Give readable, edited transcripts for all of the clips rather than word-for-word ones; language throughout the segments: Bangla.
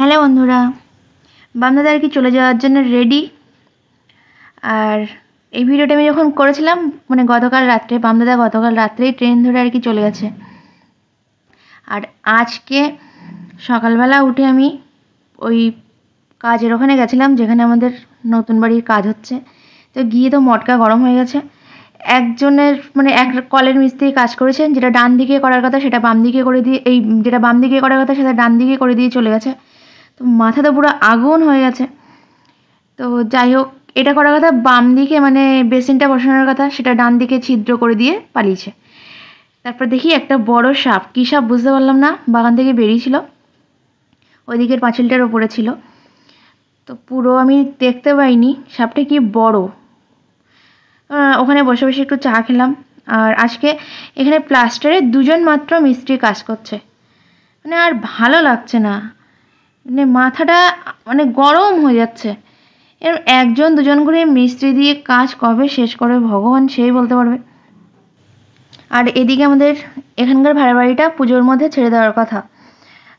হ্যালো বন্ধুরা, বামদাদা আর কি চলে যাওয়ার জন্য রেডি। আর এই ভিডিওটা আমি যখন করেছিলাম মানে গতকাল রাত্রে, বামদাদা গতকাল রাত্রেই ট্রেন ধরে আর কি চলে গেছে। আর আজকে সকালবেলা উঠে আমি ওই কাজের ওখানে গেছিলাম, যেখানে আমাদের নতুন বাড়ির কাজ হচ্ছে। তো গিয়ে তো মটকা গরম হয়ে গেছে। একজনের মানে এক কলের মিস্ত্রি কাজ করেছেন, যেটা ডান দিকে করার কথা সেটা বাম দিকে করে দিয়ে, যেটা বাম দিকে করার কথা সেটা ডান দিকে করে দিয়ে চলে গেছে। তো মাথা তো পুরো আগুন হয়ে গেছে। তো যাই হোক, এটা করার কথা বাম দিকে, মানে বেসিনটা বসানোর কথা সেটা ডান দিকে ছিদ্র করে দিয়ে পালিয়েছে। তারপর দেখি একটা বড় সাপ, কী সাপ বুঝতে পারলাম না, বাগান থেকে বেরিয়েছিল, ওই দিকের পাঁচিলটার ওপরে ছিল। তো পুরো আমি দেখতে পাইনি সাপটা কি বড়। ওখানে বসে বসে একটু চা খেলাম। আর আজকে এখানে প্লাস্টারে দুজন মাত্র মিস্ত্রি কাজ করছে, মানে আর ভালো লাগছে না, মানে মাথাটা মানে গরম হয়ে যাচ্ছে। এর একজন দুজন করে মিস্ত্রি দিয়ে কাজ কবে শেষ করে ভগবান সেই বলতে পারবে। আর এদিকে আমাদের এখানকার ভাড়া বাড়িটা পুজোর মধ্যে ছেড়ে দেওয়ার কথা,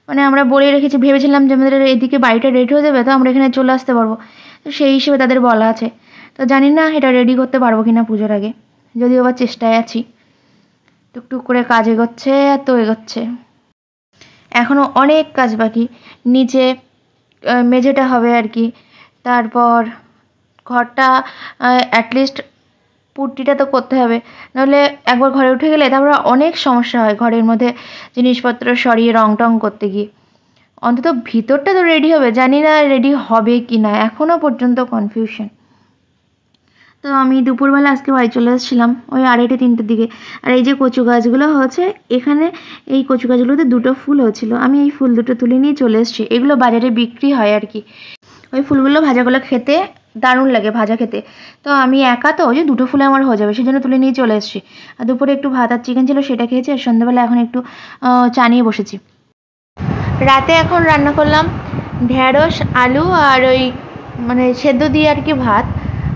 মানে আমরা বলে রেখেছি, ভেবেছিলাম যে আমাদের এদিকে বাড়িটা রেডি হয়ে যাবে তো আমরা এখানে চলে আসতে পারবো। তো সেই হিসেবে তাদের বলা আছে। তো জানি না এটা রেডি করতে পারবো কিনা পুজোর আগে, যদিও আবার চেষ্টায় আছি। টুকটুক করে কাজ এগোচ্ছে, এত এগোচ্ছে, এখনও অনেক কাজ বাকি। নিচে মেঝেটা হবে আর কি, তারপর ঘরটা অ্যাটলিস্ট পুট্টিটা তো করতে হবে, নাহলে একবার ঘরে উঠে গেলে তারপরে অনেক সমস্যা হয় ঘরের মধ্যে জিনিসপত্র সরিয়ে রং টং করতে গিয়ে। অন্তত ভিতরটা তো রেডি হবে, জানি না রেডি হবে কি না, এখনও পর্যন্ত কনফিউশন। তো আমি দুপুরবেলা আজকে বাড়ি চলে এসেছিলাম ওই 2:30-3টের দিকে। আর এই যে কচু গাছগুলো হচ্ছে এখানে, এই কচু গাছগুলোতে দুটো ফুল হয়েছিল, আমি এই ফুল দুটো তুলে নিয়ে চলে এসেছি। এগুলো বাজারে বিক্রি হয় আর কি। ওই ফুলগুলো ভাজাগুলো খেতে দারুণ লাগে, ভাজা খেতে। তো আমি একা, তো ওই যে দুটো ফুলে আমার হয়ে যাবে, সেই জন্য তুলে নিয়ে চলে এসেছি। আর দুপুরে একটু ভাত আর চিকেন ছিল, সেটা খেয়েছি। আর সন্ধ্যাবেলা এখন একটু চা নিয়ে বসেছি। রাতে এখন রান্না করলাম ঢ্যাঁড়স, আলু আর ওই মানে সেদ্ধ দিয়ে আর কি ভাত।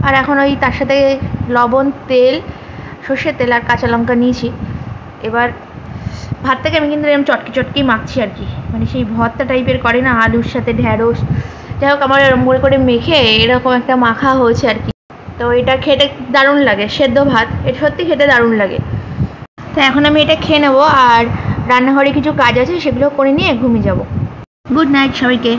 আর এখন ওই তার সাথে লবণ, তেল, সর্ষের তেল আর কাঁচা লঙ্কা নিয়েছি। এবার ভাতটাকে আমি কিন্তু এরকম চটকি চটকি মাখছি আর কি, মানে সেই ভর্তা টাইপের করে না আলুর সাথে ঢ্যাঁড়স। যাই হোক, আমার এরকম করে মেখে এরকম একটা মাখা হয়েছে আর কি। তো এটা খেতে দারুণ লাগে, সেদ্ধ ভাত, এটা সত্যি খেতে দারুণ লাগে। তো এখন আমি এটা খেয়ে নেবো, আর রান্নাঘরে কিছু কাজ আছে সেগুলো করে নিয়ে ঘুমিয়ে যাব। গুড নাইট সবাইকে।